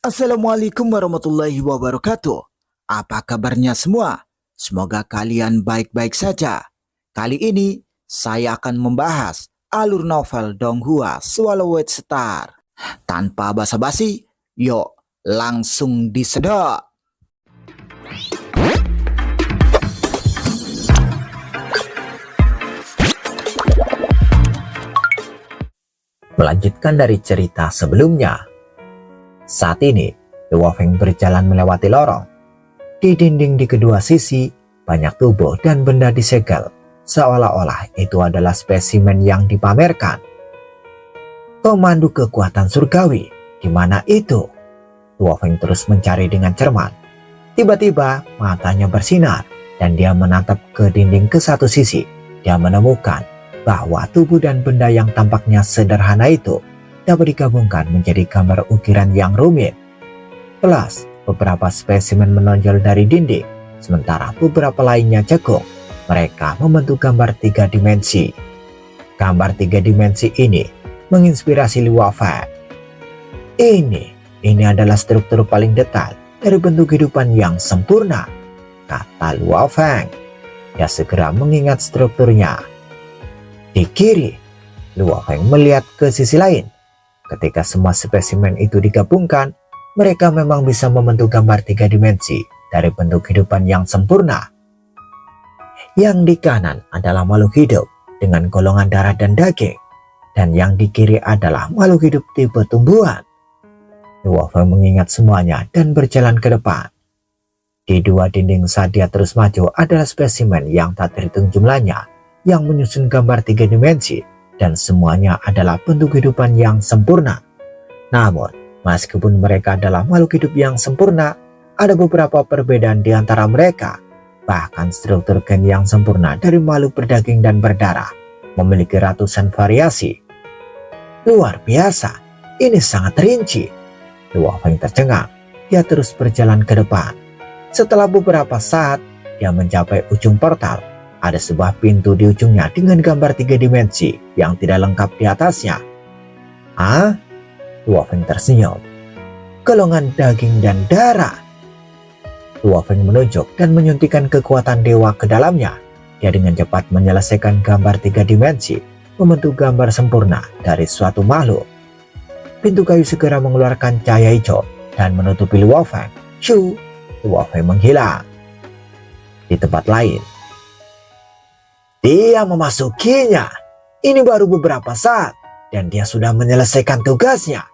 Assalamualaikum warahmatullahi wabarakatuh. Apa kabarnya semua? Semoga kalian baik-baik saja. Kali ini saya akan membahas alur novel Donghua Swallowed Star. Tanpa basa-basi, yuk langsung disedot. Melanjutkan dari cerita sebelumnya. Saat ini, Luo Feng berjalan melewati lorong. Di dinding di kedua sisi, banyak tubuh dan benda disegel, seolah-olah itu adalah spesimen yang dipamerkan. Pemandu kekuatan surgawi, di mana itu? Luo Feng terus mencari dengan cermat. Tiba-tiba, matanya bersinar, dan dia menatap ke dinding ke satu sisi. Dia menemukan bahwa tubuh dan benda yang tampaknya sederhana itu dapat digabungkan menjadi gambar ukiran yang rumit. Plus, beberapa spesimen menonjol dari dinding, sementara beberapa lainnya cekung. Mereka membentuk gambar 3 dimensi. Gambar 3 dimensi ini menginspirasi Luo Feng. Ini adalah struktur paling detail dari bentuk kehidupan yang sempurna, kata Luo Feng. Dia segera mengingat strukturnya. Di kiri, Luo Feng melihat ke sisi lain. Ketika semua spesimen itu digabungkan, mereka memang bisa membentuk gambar 3 dimensi dari bentuk kehidupan yang sempurna. Yang di kanan adalah makhluk hidup dengan golongan darah dan daging, dan yang di kiri adalah makhluk hidup tipe tumbuhan. Luo Feng mengingat semuanya dan berjalan ke depan. Di dua dinding saat dia terus maju adalah spesimen yang tak terhitung jumlahnya, yang menyusun gambar 3 dimensi, dan semuanya adalah bentuk kehidupan yang sempurna. Namun, meskipun mereka adalah makhluk hidup yang sempurna, ada beberapa perbedaan di antara mereka. Bahkan struktur gen yang sempurna dari makhluk berdaging dan berdarah memiliki ratusan variasi. Luar biasa, ini sangat rinci. Luo Feng tercengang. Dia terus berjalan ke depan. Setelah beberapa saat, dia mencapai ujung portal. Ada sebuah pintu di ujungnya dengan gambar 3 dimensi yang tidak lengkap di atasnya. Ah, Luo Feng tersenyum. Golongan daging dan darah. Luo Feng menunjuk dan menyuntikkan kekuatan dewa ke dalamnya. Dia dengan cepat menyelesaikan gambar 3 dimensi, membentuk gambar sempurna dari suatu makhluk. Pintu kayu segera mengeluarkan cahaya hijau dan menutupi Luo Feng. Shoo, Luo Feng menghilang. Di tempat lain, dia memasukinya. Ini baru beberapa saat dan dia sudah menyelesaikan tugasnya.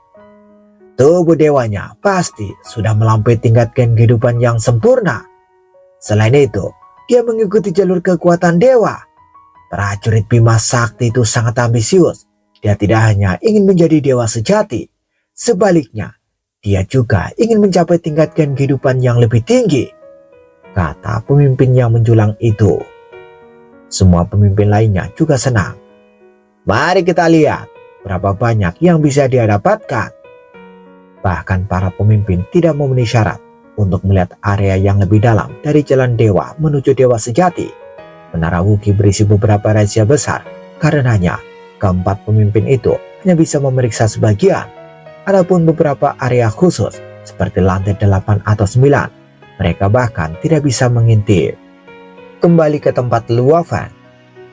Tubuh dewanya pasti sudah melampaui tingkat gen kehidupan yang sempurna. Selain itu, dia mengikuti jalur kekuatan dewa. Prajurit Bima Sakti itu sangat ambisius. Dia tidak hanya ingin menjadi dewa sejati, sebaliknya dia juga ingin mencapai tingkat gen kehidupan yang lebih tinggi, kata pemimpin yang menjulang itu. Semua pemimpin lainnya juga senang. Mari kita lihat berapa banyak yang bisa dia dapatkan. Bahkan para pemimpin tidak memenuhi syarat untuk melihat area yang lebih dalam dari jalan dewa menuju dewa sejati. Menara Wuki berisi beberapa rahasia besar. Karenanya, keempat pemimpin itu hanya bisa memeriksa sebagian. Adapun beberapa area khusus seperti lantai 8 atau 9, mereka bahkan tidak bisa mengintip. Kembali ke tempat Luo Feng.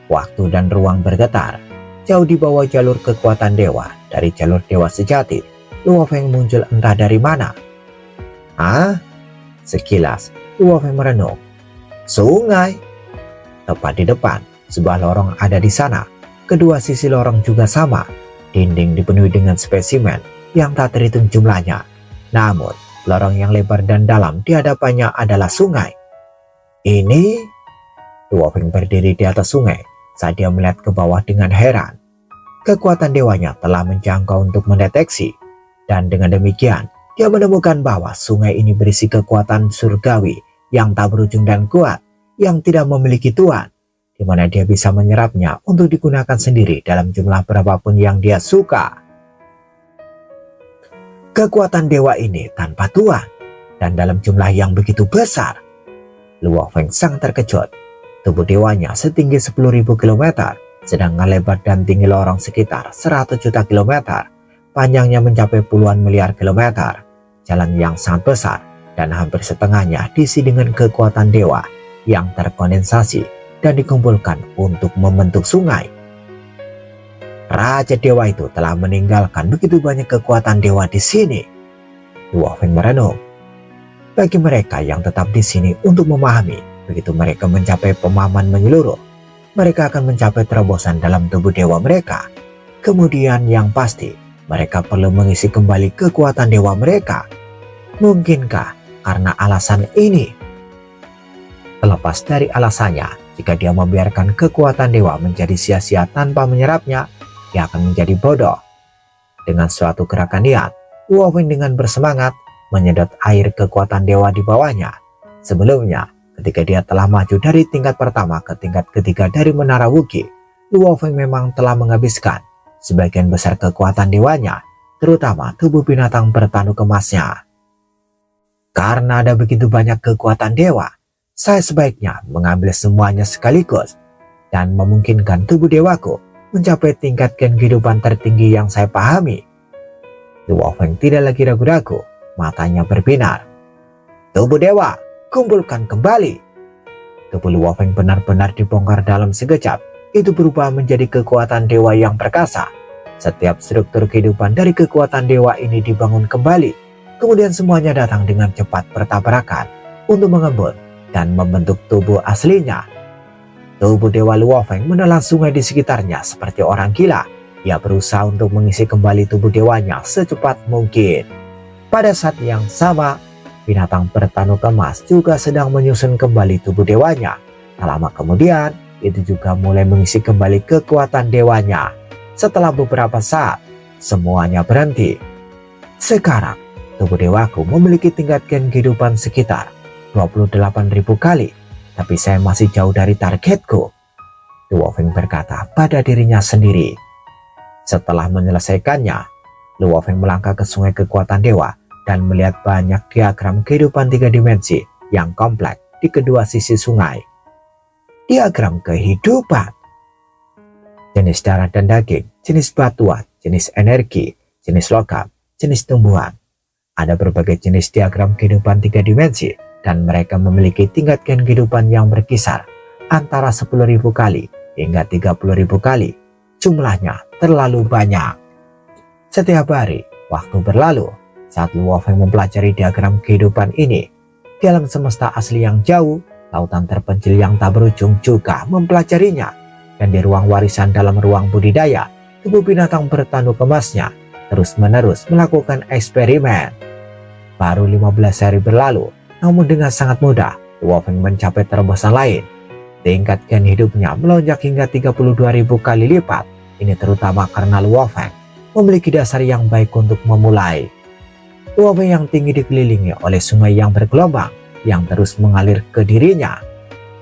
Waktu dan ruang bergetar. Jauh di bawah jalur kekuatan dewa dari jalur dewa sejati, Luo Feng muncul entah dari mana. Ah, sekilas Luo Feng merenung. Sungai. Tepat di depan, sebuah lorong ada di sana. Kedua sisi lorong juga sama. Dinding dipenuhi dengan spesimen yang tak terhitung jumlahnya. Namun, lorong yang lebar dan dalam di hadapannya adalah sungai. Ini Luo Feng berdiri di atas sungai saat dia melihat ke bawah dengan heran. Kekuatan dewanya telah menjangkau untuk mendeteksi, dan dengan demikian dia menemukan bahwa sungai ini berisi kekuatan surgawi yang tak berujung dan kuat, yang tidak memiliki tuan, di mana dia bisa menyerapnya untuk digunakan sendiri dalam jumlah berapapun yang dia suka. Kekuatan dewa ini tanpa tuan dan dalam jumlah yang begitu besar. Luo Feng sangat terkejut. Tubuh dewanya setinggi 10.000 km, sedangkan lebar dan tinggi lorong sekitar 100 juta kilometer, panjangnya mencapai puluhan miliar kilometer. jalan yang sangat besar dan hampir setengahnya diisi dengan kekuatan dewa yang terkondensasi dan dikumpulkan untuk membentuk sungai. Raja dewa itu telah meninggalkan begitu banyak kekuatan dewa di sini. Luo Feng merenung. Bagi mereka yang tetap di sini untuk memahami, begitu mereka mencapai pemahaman menyeluruh, mereka akan mencapai terobosan dalam tubuh dewa mereka. Kemudian yang pasti, mereka perlu mengisi kembali kekuatan dewa mereka. Mungkinkah karena alasan ini? Terlepas dari alasannya, jika dia membiarkan kekuatan dewa menjadi sia-sia tanpa menyerapnya, dia akan menjadi bodoh. Dengan suatu gerakan niat, Luo Feng dengan bersemangat menyedot air kekuatan dewa di bawahnya. Sebelumnya, ketika dia telah maju dari tingkat pertama ke tingkat ketiga dari Menara Wugi, Luo Feng memang telah menghabiskan sebagian besar kekuatan dewanya, terutama tubuh binatang bertanduk emasnya. Karena ada begitu banyak kekuatan dewa, saya sebaiknya mengambil semuanya sekaligus dan memungkinkan tubuh dewaku mencapai tingkat kehidupan tertinggi yang saya pahami. Luo Feng tidak lagi ragu-ragu, matanya berbinar. Tubuh dewa, kumpulkan kembali. Tubuh Luo Feng benar-benar dibongkar dalam sekejap. Itu berubah menjadi kekuatan dewa yang perkasa. Setiap struktur kehidupan dari kekuatan dewa ini dibangun kembali. Kemudian semuanya datang dengan cepat bertabrakan untuk mengembun dan membentuk tubuh aslinya. Tubuh dewa Luo Feng menelan sungai di sekitarnya seperti orang gila. Ia berusaha untuk mengisi kembali tubuh dewanya secepat mungkin. Pada saat yang sama, binatang bertanduk emas juga sedang menyusun kembali tubuh dewanya. Tak lama kemudian, itu juga mulai mengisi kembali kekuatan dewanya. Setelah beberapa saat, semuanya berhenti. Sekarang, tubuh dewaku memiliki tingkat kehidupan sekitar 28.000 kali. Tapi saya masih jauh dari targetku, Luo Feng berkata pada dirinya sendiri. Setelah menyelesaikannya, Luo Feng melangkah ke sungai kekuatan dewa dan melihat banyak diagram kehidupan 3 dimensi yang kompleks di kedua sisi sungai. Diagram kehidupan, jenis darah dan daging, jenis batuan, jenis energi, jenis logam, jenis tumbuhan. Ada berbagai jenis diagram kehidupan 3 dimensi dan mereka memiliki tingkat kehidupan yang berkisar antara 10.000 kali hingga 30.000 kali. Jumlahnya terlalu banyak. Setiap hari, waktu berlalu saat Luo Feng mempelajari diagram kehidupan ini. Di alam semesta asli yang jauh, lautan terpencil yang tak berujung juga mempelajarinya. Dan di ruang warisan dalam ruang budidaya, tubuh binatang bertanduk emasnya terus-menerus melakukan eksperimen. Baru 15 hari berlalu, namun dengan sangat mudah, Luo Feng mencapai terobosan lain. Tingkat gen hidupnya melonjak hingga 32.000 kali lipat. Ini terutama karena Luo Feng memiliki dasar yang baik untuk memulai. Luo Feng yang tinggi dikelilingi oleh sungai yang bergelombang yang terus mengalir ke dirinya.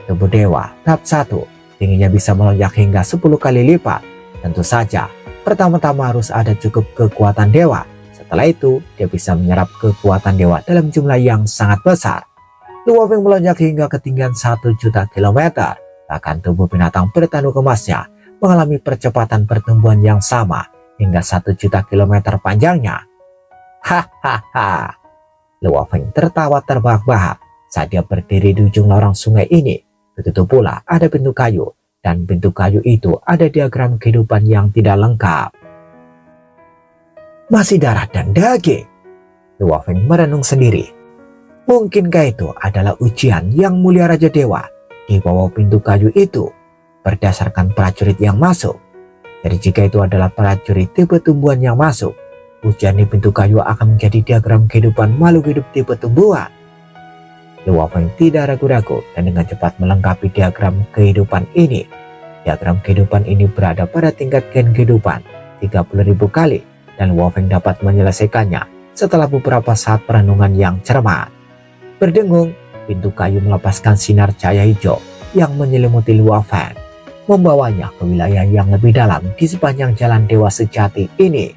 Tubuh dewa tahap 1, tingginya bisa melonjak hingga 10 kali lipat. Tentu saja, pertama-tama harus ada cukup kekuatan dewa. Setelah itu, dia bisa menyerap kekuatan dewa dalam jumlah yang sangat besar. Luo Feng melonjak hingga ketinggian 1 juta kilometer. Bahkan tubuh binatang bertanduk emasnya mengalami percepatan pertumbuhan yang sama hingga 1 juta kilometer panjangnya. Hahaha. Luo Feng tertawa terbahak-bahak saat dia berdiri di ujung lorong sungai ini. Begitu pula ada pintu kayu, dan pintu kayu itu ada diagram kehidupan yang tidak lengkap. Masih darah dan daging. Luo Feng merenung sendiri. Mungkinkah itu adalah ujian yang mulia Raja Dewa di bawah pintu kayu itu berdasarkan prajurit yang masuk? Jadi jika itu adalah prajurit tipe tumbuhan yang masuk, ujian di pintu kayu akan menjadi diagram kehidupan makhluk hidup tipe tumbuhan. Luo Feng tidak ragu-ragu dan dengan cepat melengkapi diagram kehidupan ini. Diagram kehidupan ini berada pada tingkat gen kehidupan 30.000 kali. Dan Luo Feng dapat menyelesaikannya setelah beberapa saat perenungan yang cermat. Berdengung, pintu kayu melepaskan sinar cahaya hijau yang menyelimuti Luo Feng, membawanya ke wilayah yang lebih dalam di sepanjang jalan dewa sejati ini.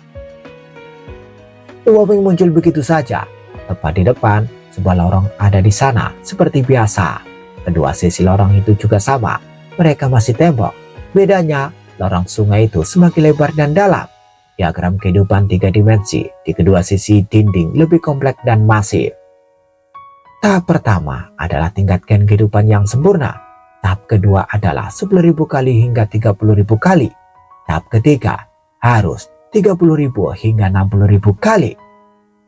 Luo Feng muncul begitu saja. Tepat di depan, sebuah lorong ada di sana seperti biasa. Kedua sisi lorong itu juga sama, mereka masih tembok. Bedanya, lorong sungai itu semakin lebar dan dalam. diagram kehidupan tiga dimensi di kedua sisi dinding lebih kompleks dan masif. Tahap pertama adalah tingkatkan kehidupan yang sempurna. Tahap kedua adalah 10.000 kali hingga 30.000 kali. Tahap ketiga harus 30.000 hingga 60.000 kali.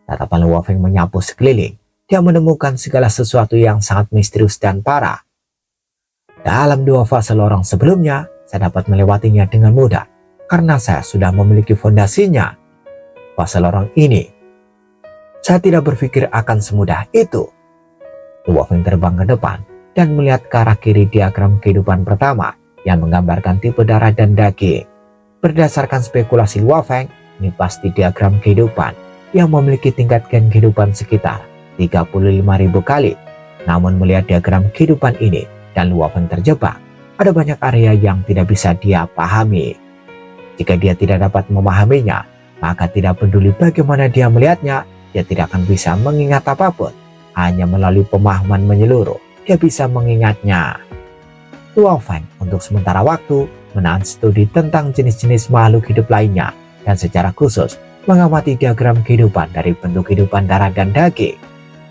Tatapan Luo Feng menyapu sekeliling. Dia menemukan segala sesuatu yang sangat misterius dan parah. Dalam dua fase lorong sebelumnya, saya dapat melewatinya dengan mudah karena saya sudah memiliki fondasinya. Fase lorong ini, saya tidak berpikir akan semudah itu. Luo Feng terbang ke depan dan melihat ke arah kiri diagram kehidupan pertama yang menggambarkan tipe darah dan daging. Berdasarkan spekulasi Luo Feng, ini pasti diagram kehidupan yang memiliki tingkat gen kehidupan sekitar 35.000 kali. Namun melihat diagram kehidupan ini dan Luo Feng terjebak, ada banyak area yang tidak bisa dia pahami. Jika dia tidak dapat memahaminya, maka tidak peduli bagaimana dia melihatnya, dia tidak akan bisa mengingat apapun. Hanya melalui pemahaman menyeluruh, dia bisa mengingatnya. Luo Feng untuk sementara waktu menahan studi tentang jenis-jenis makhluk hidup lainnya dan secara khusus mengamati diagram kehidupan dari bentuk kehidupan darah dan daging.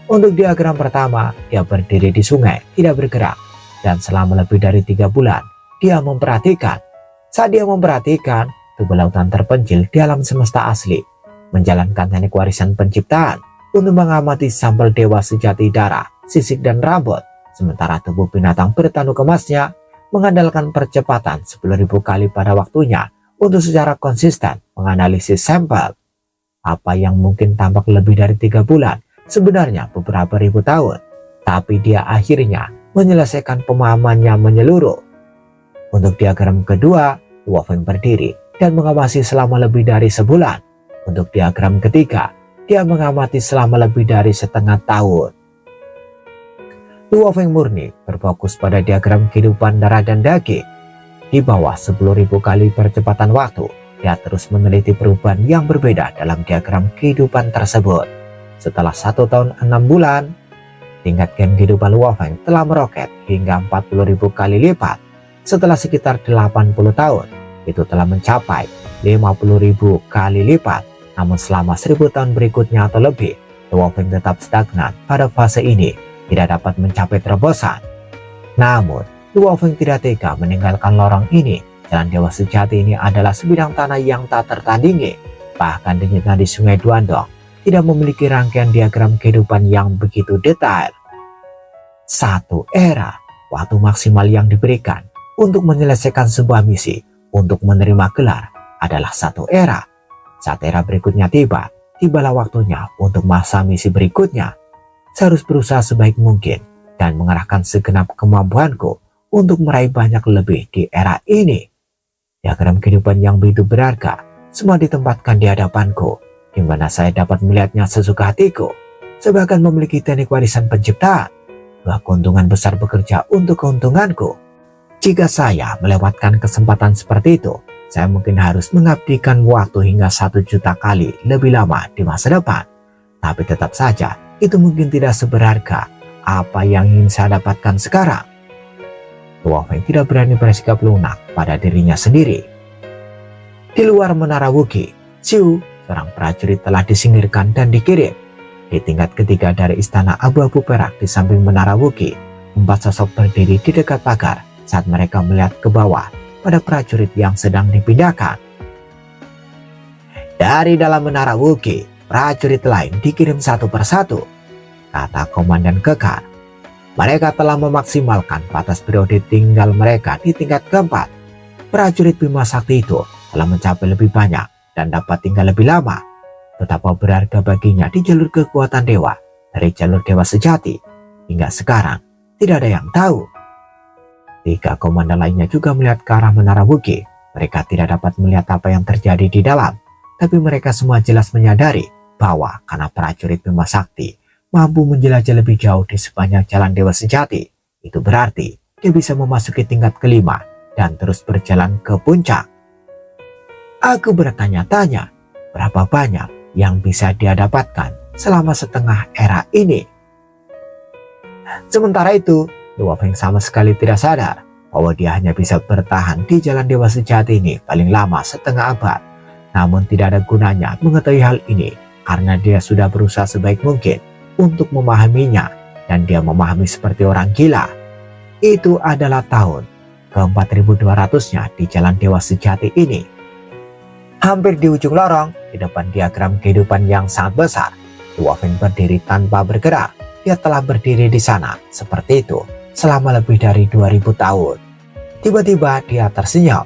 Untuk diagram pertama, dia berdiri di sungai, tidak bergerak, dan selama lebih dari 3 bulan, dia memperhatikan. Saat dia memperhatikan, tubuh lautan terpencil di alam semesta asli, menjalankan teknik warisan penciptaan untuk mengamati sampel dewa sejati darah, sisik dan rambut, sementara tubuh binatang bertanduk emasnya mengandalkan percepatan 10.000 kali pada waktunya untuk secara konsisten menganalisis sampel. Apa yang mungkin tampak lebih dari 3 bulan, sebenarnya beberapa ribu tahun, tapi dia akhirnya menyelesaikan pemahamannya menyeluruh. Untuk diagram kedua, Luo Feng berdiri dan mengamati selama lebih dari sebulan. Untuk diagram ketiga, dia mengamati selama lebih dari setengah tahun. Luo Feng murni berfokus pada diagram kehidupan darah dan daging. Di bawah 10.000 kali percepatan waktu, dia terus meneliti perubahan yang berbeda dalam diagram kehidupan tersebut. Setelah 1 tahun 6 bulan, tingkat gen kehidupan Luo Feng telah meroket hingga 40.000 kali lipat. Setelah sekitar 80 tahun, itu telah mencapai 50.000 kali lipat. Namun selama 1000 tahun berikutnya atau lebih, Luo Feng tetap stagnan pada fase ini, tidak dapat mencapai terobosan. Namun, Luo Feng tidak tega meninggalkan lorong ini. Jalan dewa sejati ini adalah sebidang tanah yang tak tertandingi. Bahkan denyutnya di sungai Duandong tidak memiliki rangkaian diagram kehidupan yang begitu detail. 1 era, waktu maksimal yang diberikan untuk menyelesaikan sebuah misi untuk menerima gelar adalah 1 era. Saat era berikutnya tiba, tibalah waktunya untuk masa misi berikutnya. Saya harus berusaha sebaik mungkin dan mengerahkan segenap kemampuanku untuk meraih banyak lebih di era ini. Diagram kehidupan yang begitu berharga semua ditempatkan di hadapanku, di mana saya dapat melihatnya sesuka hatiku. Saya bahkan memiliki teknik warisan penciptaan. Dua keuntungan besar bekerja untuk keuntunganku. Jika saya melewatkan kesempatan seperti itu, saya mungkin harus mengabdikan waktu hingga 1 juta kali lebih lama di masa depan. Tapi tetap saja, itu mungkin tidak seberharga apa yang ingin saya dapatkan sekarang. Luo Feng tidak berani bersikap lunak pada dirinya sendiri. Di luar menara Wuki, Xiu, seorang prajurit, telah disingkirkan dan dikirim. Di tingkat ketiga dari istana abu-abu perak di samping menara Wuki, 4 sosok berdiri di dekat pagar saat mereka melihat ke bawah pada prajurit yang sedang dipindahkan. Dari dalam menara Wuki, prajurit lain dikirim satu persatu, kata Komandan Kekar. Mereka telah memaksimalkan batas periode tinggal mereka di tingkat keempat. Prajurit Bima Sakti itu telah mencapai lebih banyak dan dapat tinggal lebih lama. Betapa berharga baginya di jalur kekuatan dewa dari jalur dewa sejati. Hingga sekarang tidak ada yang tahu. 3 komandan lainnya juga melihat ke arah menara Wuki. Mereka tidak dapat melihat apa yang terjadi di dalam, tapi mereka semua jelas menyadari bahwa karena prajurit Bima Sakti mampu menjelajah lebih jauh di sepanjang jalan dewa sejati, itu berarti dia bisa memasuki tingkat kelima dan terus berjalan ke puncak. Aku bertanya-tanya, berapa banyak yang bisa dia dapatkan selama setengah era ini? Sementara itu, Luo Feng sama sekali tidak sadar bahwa dia hanya bisa bertahan di jalan dewa sejati ini paling lama setengah abad. Namun tidak ada gunanya mengetahui hal ini karena dia sudah berusaha sebaik mungkin untuk memahaminya dan dia memahami seperti orang gila. Itu adalah tahun ke-4200-nya di Jalan Dewa Sejati ini. Hampir di ujung lorong, di depan diagram kehidupan yang sangat besar, Luo Feng berdiri tanpa bergerak. Dia telah berdiri di sana seperti itu selama lebih dari 2000 tahun. Tiba-tiba dia tersenyum.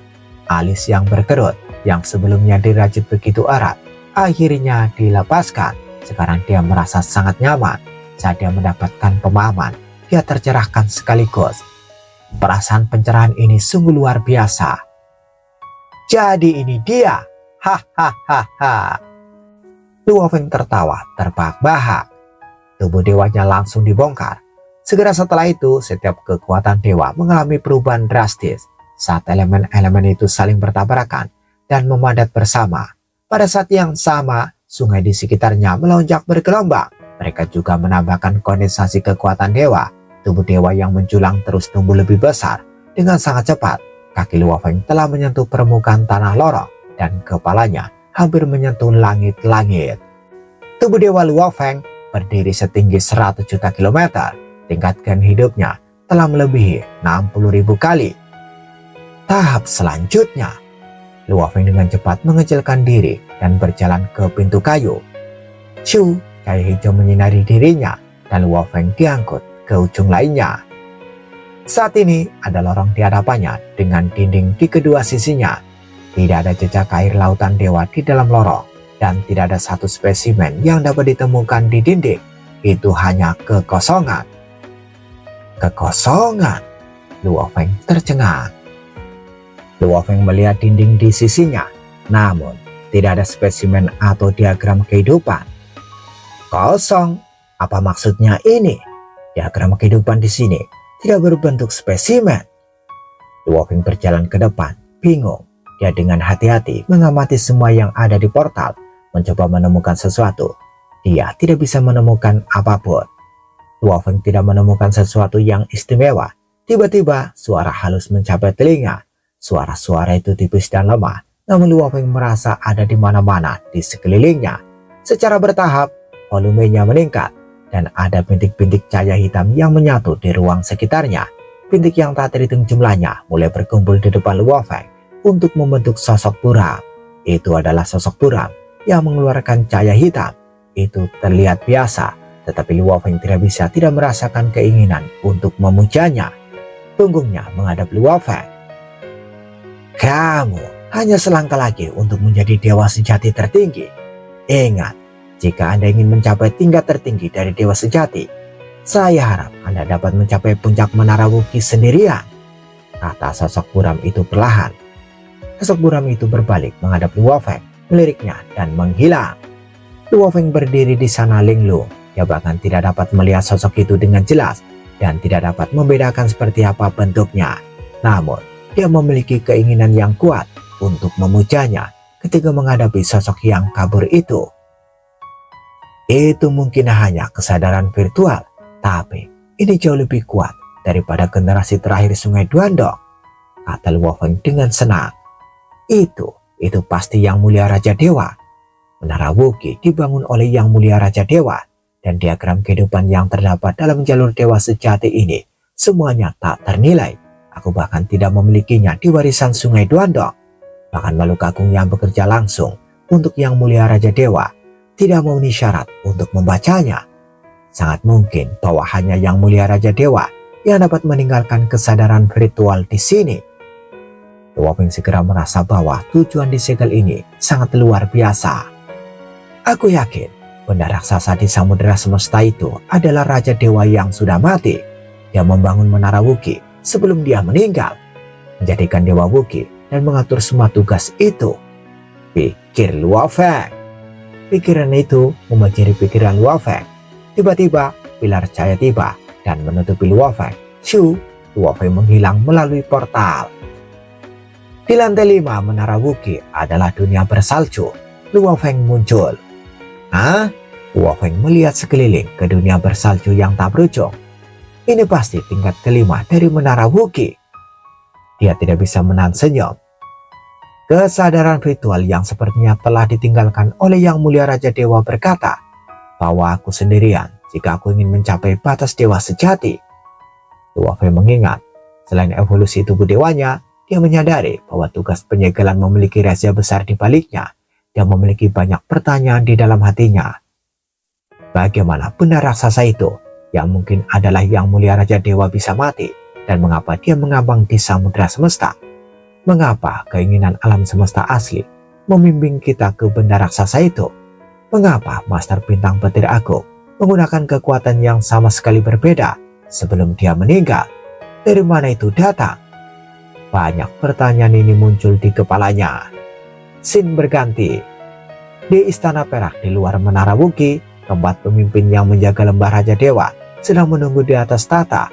Alis yang berkerut yang sebelumnya dirajut begitu erat akhirnya dilepaskan. Sekarang dia merasa sangat nyaman saat dia mendapatkan pemahaman. Dia tercerahkan sekaligus. Perasaan pencerahan ini sungguh luar biasa. Jadi ini dia. Hahaha. Luo Feng tertawa terbahak-bahak. Tubuh dewanya langsung dibongkar. Segera setelah itu setiap kekuatan dewa mengalami perubahan drastis saat elemen-elemen itu saling bertabrakan dan memadat bersama. Pada saat yang sama, sungai di sekitarnya melonjak bergelombang. Mereka juga menambahkan kondensasi kekuatan dewa. Tubuh dewa yang menjulang terus tumbuh lebih besar. Dengan sangat cepat, kaki Luo Feng telah menyentuh permukaan tanah lorong dan kepalanya hampir menyentuh langit-langit. Tubuh dewa Luo Feng berdiri setinggi 100 juta kilometer. Tingkat gen hidupnya telah melebihi 60.000 kali. Tahap selanjutnya, Luo Feng dengan cepat mengecilkan diri dan berjalan ke pintu kayu. Shu, cahaya hijau menyinari dirinya dan Luo Feng diangkut ke ujung lainnya. Saat ini ada lorong di hadapannya dengan dinding di kedua sisinya. Tidak ada jejak air lautan dewa di dalam lorong dan tidak ada satu spesimen yang dapat ditemukan di dinding. Itu hanya kekosongan. Kekosongan. Luo Feng tercengang. Luo Feng melihat dinding di sisinya, namun tidak ada spesimen atau diagram kehidupan. Kosong, apa maksudnya ini? Diagram kehidupan di sini tidak berbentuk spesimen. Luo Feng berjalan ke depan, bingung. Dia dengan hati-hati mengamati semua yang ada di portal, mencoba menemukan sesuatu. Dia tidak bisa menemukan apapun. Luo Feng tidak menemukan sesuatu yang istimewa. Tiba-tiba suara halus mencapai telinga. Suara-suara itu tipis dan lemah, namun Luo Feng merasa ada di mana-mana di sekelilingnya. Secara bertahap, volumenya meningkat dan ada bintik-bintik cahaya hitam yang menyatu di ruang sekitarnya. Bintik yang tak terhitung jumlahnya mulai berkumpul di depan Luo Feng untuk membentuk sosok buram. Itu adalah sosok buram yang mengeluarkan cahaya hitam. Itu terlihat biasa, tetapi Luo Feng tidak merasakan keinginan untuk memujanya. Punggungnya menghadap Luo Feng. Kamu hanya selangkah lagi untuk menjadi dewa sejati tertinggi. Ingat, jika Anda ingin mencapai tingkat tertinggi dari dewa sejati, saya harap Anda dapat mencapai puncak menara Wuki sendirian, kata sosok buram itu perlahan. Sosok buram itu berbalik menghadap Luo Feng, meliriknya dan menghilang. Luo Feng berdiri di sana linglung. Dia bahkan tidak dapat melihat sosok itu dengan jelas dan tidak dapat membedakan seperti apa bentuknya. Namun, dia memiliki keinginan yang kuat untuk memujanya ketika menghadapi sosok yang kabur itu. Itu mungkin hanya kesadaran virtual, tapi ini jauh lebih kuat daripada generasi terakhir Sungai Duandong, kata Luo Feng dengan senang. Itu pasti Yang Mulia Raja Dewa. Menara Wuki dibangun oleh Yang Mulia Raja Dewa, dan diagram kehidupan yang terdapat dalam jalur dewa sejati ini semuanya tak ternilai. Aku bahkan tidak memilikinya di warisan Sungai Duandong. Bahkan makhluk agung yang bekerja langsung untuk Yang Mulia Raja Dewa tidak memenuhi syarat untuk membacanya. Sangat mungkin bahwa hanya Yang Mulia Raja Dewa yang dapat meninggalkan kesadaran virtual di sini. Luo Feng segera merasa bahwa tujuan disegel ini sangat luar biasa. Aku yakin benda raksasa di samudera semesta itu adalah Raja Dewa yang sudah mati. Dia membangun menara Wuki sebelum dia meninggal, menjadikan Dewa Wuki dan mengatur semua tugas itu. Pikir Luo Feng. Pikiran itu memajari pikiran Luo Feng. Tiba-tiba pilar cahaya tiba dan menutupi Luo Feng. Shu, Luo Feng menghilang melalui portal. Di lantai 5 menara Wuki adalah dunia bersalju. Luo Feng muncul. Luo Feng melihat sekeliling ke dunia bersalju yang tak berujung. Ini pasti tingkat kelima dari menara Wuki. Dia tidak bisa menahan senyum. Kesadaran virtual yang sepertinya telah ditinggalkan oleh Yang Mulia Raja Dewa berkata bahwa aku sendirian jika aku ingin mencapai batas dewa sejati. Luo Feng mengingat, selain evolusi tubuh dewanya, dia menyadari bahwa tugas penyegelan memiliki rahasia besar di baliknya. Dia memiliki banyak pertanyaan di dalam hatinya. Bagaimana benar raksasa itu yang mungkin adalah Yang Mulia Raja Dewa bisa mati, dan mengapa dia mengambang di samudera semesta? Mengapa keinginan alam semesta asli membimbing kita ke benda raksasa itu? Mengapa Master Bintang Petir Agung menggunakan kekuatan yang sama sekali berbeda sebelum dia meninggal? Dari mana itu datang? Banyak pertanyaan ini muncul di kepalanya. Scene berganti. Di Istana Perak di luar Menara Wuki, keempat pemimpin yang menjaga lembah Raja Dewa sedang menunggu di atas tata.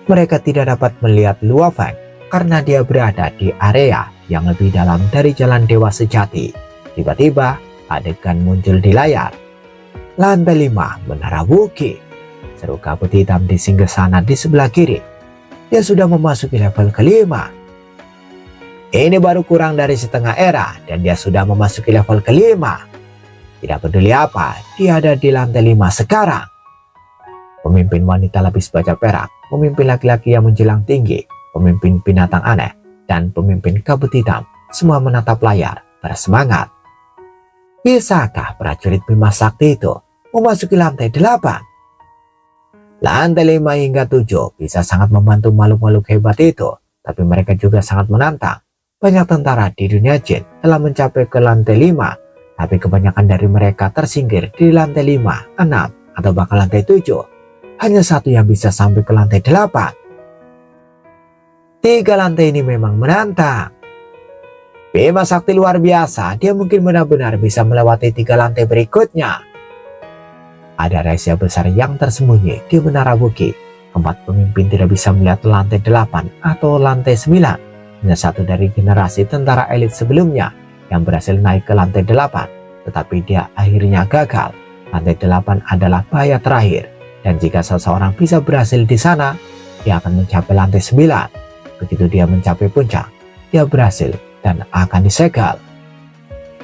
Mereka tidak dapat melihat Luo Feng karena dia berada di area yang lebih dalam dari jalan dewa sejati. Tiba-tiba adegan muncul di layar. Lantai 5 Menara Wuki. Seru kabut hitam di singgasana di sebelah kiri. Dia sudah memasuki level kelima. Ini baru kurang dari setengah era dan dia sudah memasuki level kelima. Tidak peduli apa, dia ada di lantai 5 sekarang. Pemimpin wanita lapis baja perak, pemimpin laki-laki yang menjulang tinggi, pemimpin binatang aneh, dan pemimpin kabut hitam semua menatap layar bersemangat. Bisakah prajurit Bima Sakti itu memasuki lantai 8? Lantai 5 hingga 7 bisa sangat membantu makhluk-makhluk hebat itu, tapi mereka juga sangat menantang. Banyak tentara di dunia jin telah mencapai ke lantai 5, tapi kebanyakan dari mereka tersingkir di lantai 5, 6, atau bahkan lantai 7. Hanya satu yang bisa sampai ke lantai 8. 3 lantai ini memang menantang. Bima Sakti luar biasa, dia mungkin benar-benar bisa melewati 3 lantai berikutnya. Ada rahasia besar yang tersembunyi di Menara Wuki. Keempat pemimpin tidak bisa melihat lantai 8 atau lantai 9. Hanya satu dari generasi tentara elit sebelumnya yang berhasil naik ke lantai 8. Tetapi dia akhirnya gagal. Lantai 8 adalah bahaya terakhir. Dan jika seseorang bisa berhasil di sana, dia akan mencapai lantai 9. Begitu dia mencapai puncak, dia berhasil dan akan disegel.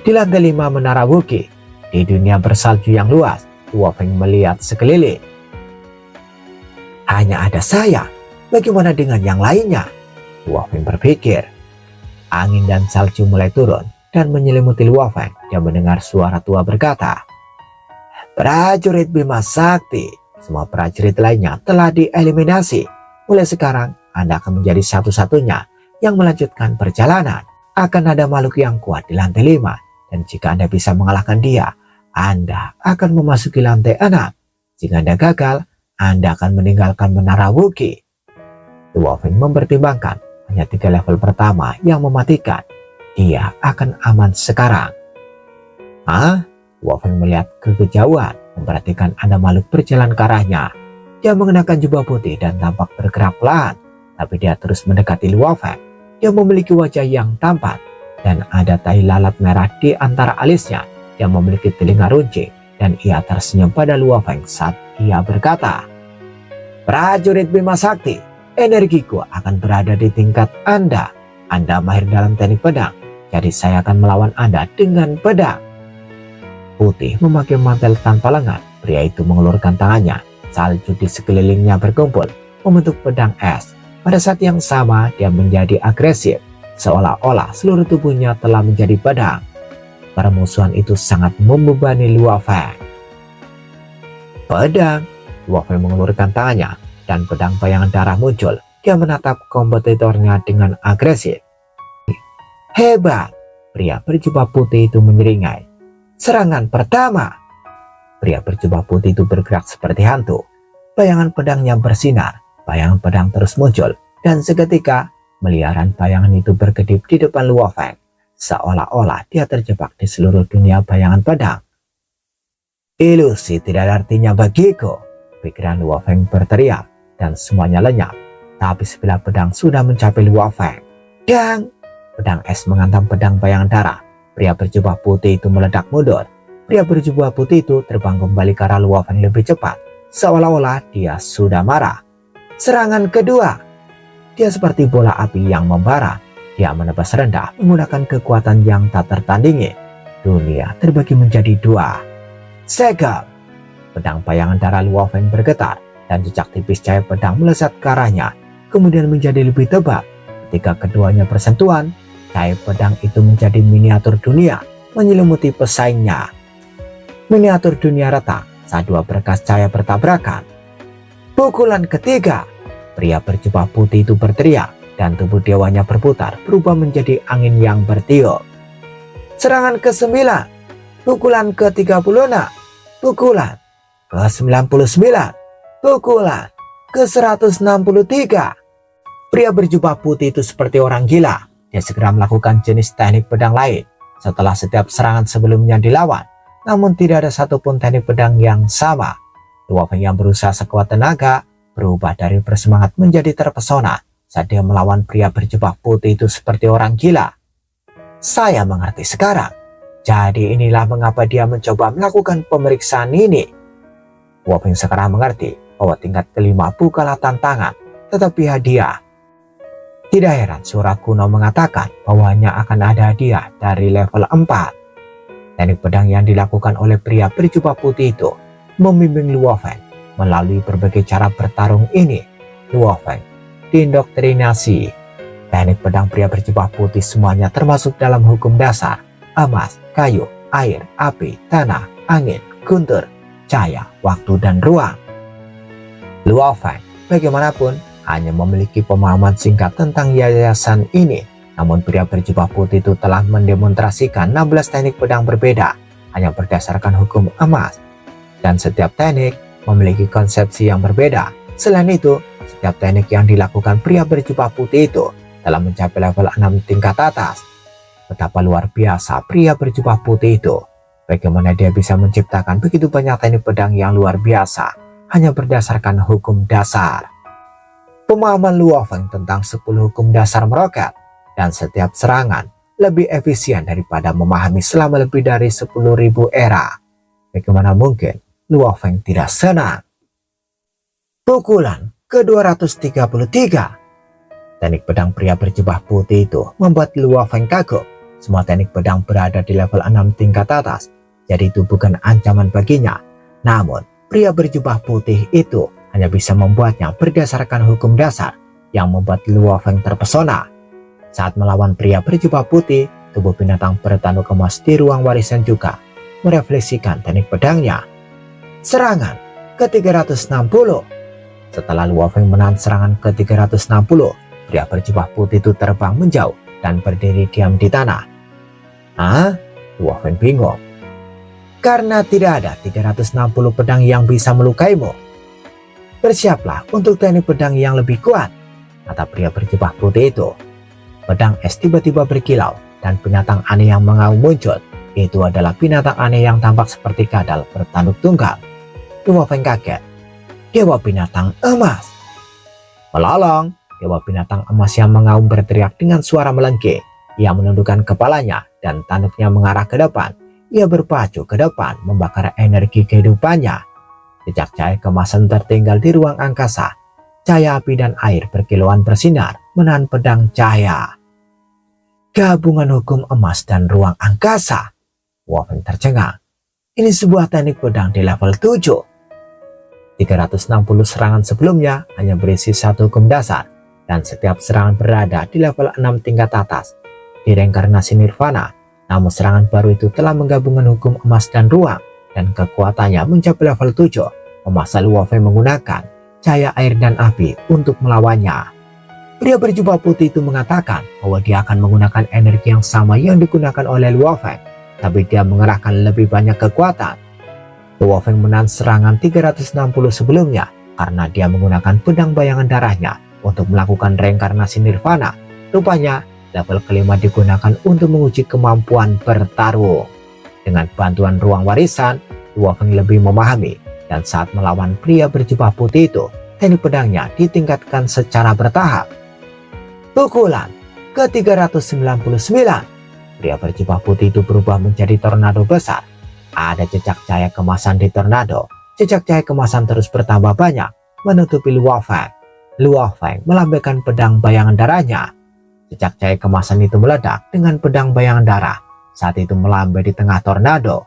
Di lantai 5 Menara Wuki, di dunia bersalju yang luas, Luo Feng melihat sekeliling. Hanya ada saya, bagaimana dengan yang lainnya? Luo Feng berpikir. Angin dan salju mulai turun dan menyelimuti Luo Feng. Dia mendengar suara tua berkata, "Prajurit Bima Sakti, semua prajurit lainnya telah dieliminasi. Mulai sekarang, Anda akan menjadi satu-satunya yang melanjutkan perjalanan. Akan ada makhluk yang kuat di lantai 5. Dan jika Anda bisa mengalahkan dia, Anda akan memasuki lantai 6. Jika Anda gagal, Anda akan meninggalkan Menara Wuki." Luo Feng mempertimbangkan hanya 3 level pertama yang mematikan. Dia akan aman sekarang. Luo Feng melihat ke kejauhan, memperhatikan ada makhluk berjalan ke arahnya. Dia mengenakan jubah putih dan tampak bergerak pelan, tapi dia terus mendekati Luo Feng. Dia memiliki wajah yang tampan dan ada tahi lalat merah di antara alisnya. Dia memiliki telinga runcing dan ia tersenyum pada Luo Feng saat ia berkata, "Prajurit Bima Sakti, energiku akan berada di tingkat Anda. Anda mahir dalam teknik pedang, jadi saya akan melawan Anda dengan pedang." Putih memakai mantel tanpa lengan, pria itu mengulurkan tangannya. Salju di sekelilingnya berkumpul membentuk pedang es. Pada saat yang sama dia menjadi agresif, seolah-olah seluruh tubuhnya telah menjadi pedang. Permusuhan itu sangat membebani Luo Feng. Pedang, Luo Feng mengulurkan tangannya dan pedang bayangan darah muncul. Dia menatap kompetitornya dengan agresif. Hebat, pria berjubah putih itu menyeringai. Serangan pertama. Pria berjubah putih itu bergerak seperti hantu. Bayangan pedangnya bersinar. Bayangan pedang terus muncul. Dan seketika, miliaran bayangan itu berkedip di depan Luo Feng. Seolah-olah dia terjebak di seluruh dunia bayangan pedang. Ilusi tidak ada artinya bagiku. Pikiran Luo Feng berteriak. Dan semuanya lenyap. Tapi sebelah pedang sudah mencapai Luo Feng. Dan pedang es menghantam pedang bayangan darah. Pria berjubah putih itu meledak mundur. Pria berjubah putih itu terbang kembali ke arah Luo Feng lebih cepat. Seolah-olah dia sudah marah. Serangan kedua. Dia seperti bola api yang membara. Dia menebas rendah menggunakan kekuatan yang tak tertandingi. Dunia terbagi menjadi dua. Segap! Pedang bayangan darah Luo Feng bergetar dan jejak tipis cahaya pedang melesat ke arahnya, kemudian menjadi lebih tebal. Ketika keduanya bersentuhan, cahaya pedang itu menjadi miniatur dunia menyelimuti pesaingnya. Miniatur dunia retak saat dua berkas cahaya bertabrakan. Pukulan ketiga, pria berjubah putih itu berteriak dan tubuh dewanya berputar berubah menjadi angin yang bertiup. Serangan ke-9, pukulan ke-36, pukulan ke-99, pukulan ke-163. Pria berjubah putih itu seperti orang gila. Dia segera melakukan jenis teknik pedang lain setelah setiap serangan sebelumnya dilawan, namun tidak ada satupun teknik pedang yang sama. Luo Feng yang berusaha sekuat tenaga berubah dari bersemangat menjadi terpesona saat dia melawan pria berjubah putih itu seperti orang gila. Saya mengerti sekarang. Jadi inilah mengapa dia mencoba melakukan pemeriksaan ini. Luo Feng sekarang mengerti bahwa tingkat kelima bukanlah tantangan, tetapi hadiah. Tidak heran surat kuno mengatakan bahwa hanya akan ada hadiah dari level 4. Teknik pedang yang dilakukan oleh pria berjubah putih itu membimbing Luo Feng melalui berbagai cara bertarung ini. Luo Feng diindoktrinasi. Teknik pedang pria berjubah putih semuanya termasuk dalam hukum dasar: emas, kayu, air, api, tanah, angin, guntur, cahaya, waktu, dan ruang. Luo Feng bagaimanapun hanya memiliki pemahaman singkat tentang yayasan ini, namun pria berjubah putih itu telah mendemonstrasikan 16 teknik pedang berbeda hanya berdasarkan hukum emas, dan setiap teknik memiliki konsepsi yang berbeda. Selain itu, setiap teknik yang dilakukan pria berjubah putih itu telah mencapai level 6 tingkat atas. Betapa luar biasa pria berjubah putih itu. Bagaimana dia bisa menciptakan begitu banyak teknik pedang yang luar biasa hanya berdasarkan hukum dasar. Pemahaman Luo Feng tentang 10 hukum dasar meroket, dan setiap serangan lebih efisien daripada memahami selama lebih dari 10.000 era. Bagaimana mungkin Luo Feng tidak senang? Pukulan ke-233. Teknik pedang pria berjubah putih itu membuat Luo Feng kagum. Semua teknik pedang berada di level 6 tingkat atas, jadi itu bukan ancaman baginya. Namun, pria berjubah putih itu hanya bisa membuatnya berdasarkan hukum dasar yang membuat Luo Feng terpesona. Saat melawan pria berjubah putih, tubuh binatang bertanduk emas di ruang warisan juga merefleksikan teknik pedangnya. Serangan ke-360. Setelah Luo Feng menahan serangan ke-360, pria berjubah putih itu terbang menjauh dan berdiri diam di tanah. Luo Feng bingung. Karena tidak ada 360 pedang yang bisa melukaimu. Bersiaplah untuk teknik pedang yang lebih kuat, kata pria berjubah putih itu. Pedang es tiba-tiba berkilau dan binatang aneh yang mengaum muncul. Itu adalah binatang aneh yang tampak seperti kadal bertanduk tunggal. Luo Feng kaget. Dewa binatang emas. Melolong, dewa binatang emas yang mengaum berteriak dengan suara melengking. Ia menundukkan kepalanya dan tanduknya mengarah ke depan. Ia berpacu ke depan membakar energi kehidupannya. Jejak cahaya kemasan tertinggal di ruang angkasa. Cahaya api dan air berkilauan bersinar menahan pedang cahaya. Gabungan hukum emas dan ruang angkasa. Luo Feng tercengang. Ini sebuah teknik pedang di level 7. 360 serangan sebelumnya hanya berisi satu hukum dasar, dan setiap serangan berada di level 6 tingkat atas di reinkarnasi nirvana. Namun serangan baru itu telah menggabungkan hukum emas dan ruang, dan kekuatannya mencapai level 7, memaksa Luo Feng menggunakan cahaya air dan api untuk melawannya. Pria berjubah putih itu mengatakan bahwa dia akan menggunakan energi yang sama yang digunakan oleh Luo Feng, tapi dia mengerahkan lebih banyak kekuatan. Luo Feng menahan serangan 360 sebelumnya karena dia menggunakan pedang bayangan darahnya untuk melakukan reinkarnasi nirvana. Rupanya level kelima digunakan untuk menguji kemampuan bertarung. Dengan bantuan ruang warisan, Luo Feng lebih memahami, dan saat melawan pria berjubah putih itu, teknik pedangnya ditingkatkan secara bertahap. Pukulan ke-399. Pria berjubah putih itu berubah menjadi tornado besar. Ada jejak cahaya kemasan di tornado. Jejak cahaya kemasan terus bertambah banyak menutupi Luo Feng. Luo Feng melambaikan pedang bayangan darahnya. Sejak cahaya kemasan itu meledak dengan pedang bayangan darah, saat itu melambai di tengah tornado.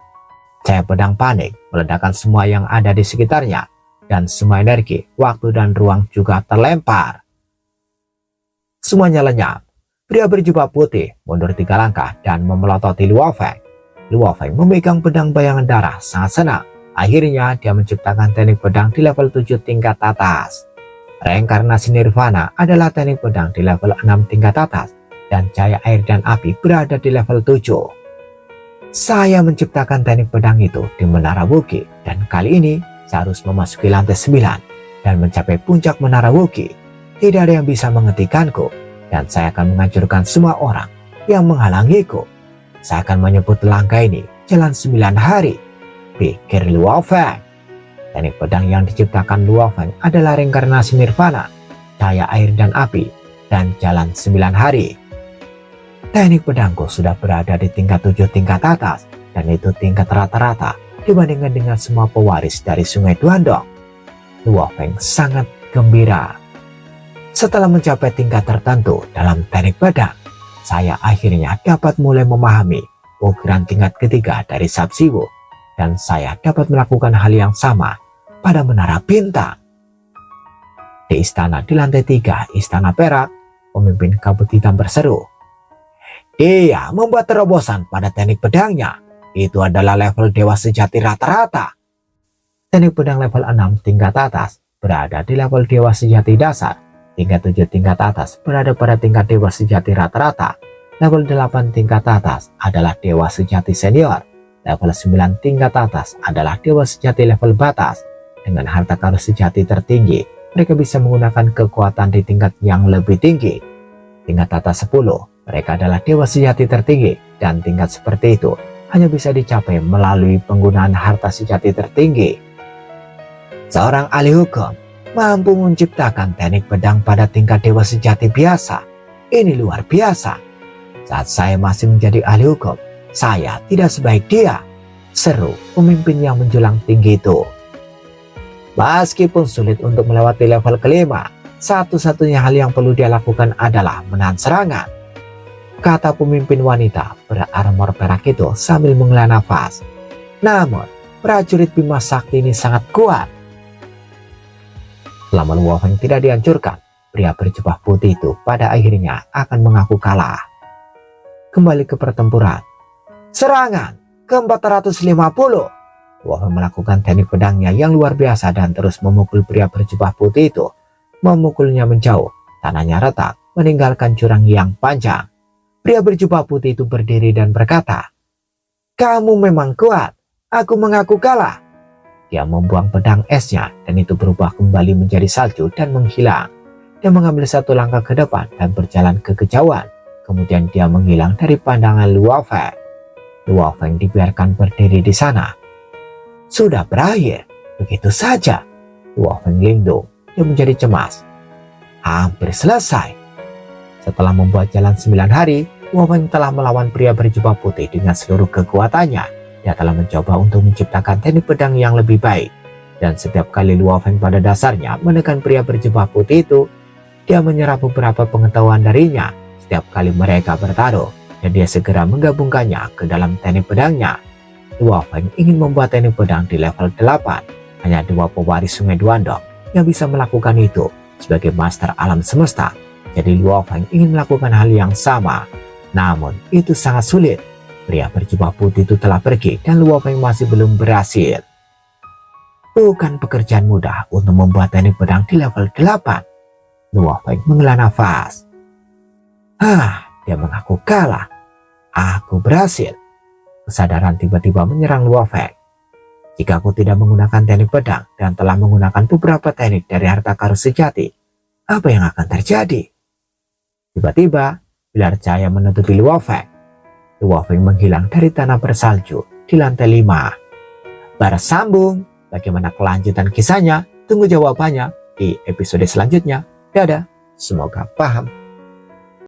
Cahaya pedang panik meledakkan semua yang ada di sekitarnya, dan semua energi, waktu dan ruang juga terlempar. Semuanya lenyap. Pria berjubah putih mundur 3 langkah dan memelototi Luo Feng. Luo Feng memegang pedang bayangan darah sangat senang. Akhirnya dia menciptakan teknik pedang di level 7 tingkat atas. Reinkarnasi Nirvana adalah teknik pedang di level 6 tingkat atas, dan cahaya air dan api berada di level 7. Saya menciptakan teknik pedang itu di Menara Wuki, dan kali ini saya harus memasuki lantai 9 dan mencapai puncak Menara Wuki. Tidak ada yang bisa menghentikanku, dan saya akan menghancurkan semua orang yang menghalangiku. Saya akan menyebut langkah ini Jalan 9 Hari, pikir Luo Feng. Teknik pedang yang diciptakan Luo Feng adalah reinkarnasi Nirvana, cahaya air dan api, dan Jalan 9 Hari. Teknik pedangku sudah berada di tingkat 7 tingkat atas, dan itu tingkat rata-rata dibandingkan dengan semua pewaris dari Sungai Duandong. Luo Feng sangat gembira. Setelah mencapai tingkat tertentu dalam teknik pedang, saya akhirnya dapat mulai memahami ukiran tingkat ketiga dari Sabsiwo, dan saya dapat melakukan hal yang sama pada Menara Bintang. Di istana di lantai 3 Istana Perak, pemimpin kabut hitam berseru. Dia membuat terobosan pada teknik pedangnya. Itu adalah level dewa sejati rata-rata. Teknik pedang level 6 tingkat atas berada di level dewa sejati dasar. Tingkat 7 tingkat atas berada pada tingkat dewa sejati rata-rata. Level 8 tingkat atas adalah dewa sejati senior. Level 9 tingkat atas adalah dewa sejati level batas. Dengan harta karun sejati tertinggi, mereka bisa menggunakan kekuatan di tingkat yang lebih tinggi. Tingkat atas 10, mereka adalah dewa sejati tertinggi, dan tingkat seperti itu hanya bisa dicapai melalui penggunaan harta sejati tertinggi. Seorang ahli hukum mampu menciptakan teknik pedang pada tingkat dewa sejati biasa. Ini luar biasa. Saat saya masih menjadi ahli hukum, saya tidak sebaik dia, seru pemimpin yang menjulang tinggi itu. Meskipun sulit untuk melewati level kelima, satu-satunya hal yang perlu dia lakukan adalah menahan serangan, kata pemimpin wanita berarmor perak itu sambil menghela nafas. Namun, prajurit Bima Sakti ini sangat kuat. Selama Luo Feng tidak dihancurkan, pria berjubah putih itu pada akhirnya akan mengaku kalah. Kembali ke pertempuran. Serangan ke-450. Luo Feng melakukan teknik pedangnya yang luar biasa dan terus memukul pria berjubah putih itu. Memukulnya menjauh, tanahnya retak, meninggalkan jurang yang panjang. Pria berjubah putih itu berdiri dan berkata, "Kamu memang kuat, aku mengaku kalah." Dia membuang pedang esnya dan itu berubah kembali menjadi salju dan menghilang. Dia mengambil satu langkah ke depan dan berjalan ke kejauhan. Kemudian dia menghilang dari pandangan Luo Feng. Luo Feng dibiarkan berdiri di sana. Sudah berakhir, begitu saja. Luo Feng linglung, dia menjadi cemas. Hampir selesai. Setelah membuat jalan 9 hari, Luo Feng telah melawan pria berjubah putih dengan seluruh kekuatannya. Dia telah mencoba untuk menciptakan teknik pedang yang lebih baik. Dan setiap kali Luo Feng pada dasarnya menekan pria berjubah putih itu, dia menyerap beberapa pengetahuan darinya. Setiap kali mereka bertaruh, dan dia segera menggabungkannya ke dalam teknik pedangnya. Luo Feng ingin membuat teknik pedang di level 8. Hanya 2 pewaris Sungai Duandong yang bisa melakukan itu sebagai master alam semesta. Jadi Luo Feng ingin melakukan hal yang sama. Namun itu sangat sulit. Pria berjubah putih itu telah pergi dan Luo Feng masih belum berhasil. Bukan pekerjaan mudah untuk membuat teknik pedang di level 8. Luo Feng menghela nafas. Dia mengaku kalah. Aku berhasil. Kesadaran tiba-tiba menyerang Luo Feng. Jika aku tidak menggunakan teknik pedang dan telah menggunakan beberapa teknik dari harta karun sejati, apa yang akan terjadi? Tiba-tiba, pilar cahaya menutupi Luo Feng. Luo Feng menghilang dari tanah bersalju di lantai 5. Bersambung, bagaimana kelanjutan kisahnya? Tunggu jawabannya di episode selanjutnya. Dadah, semoga paham.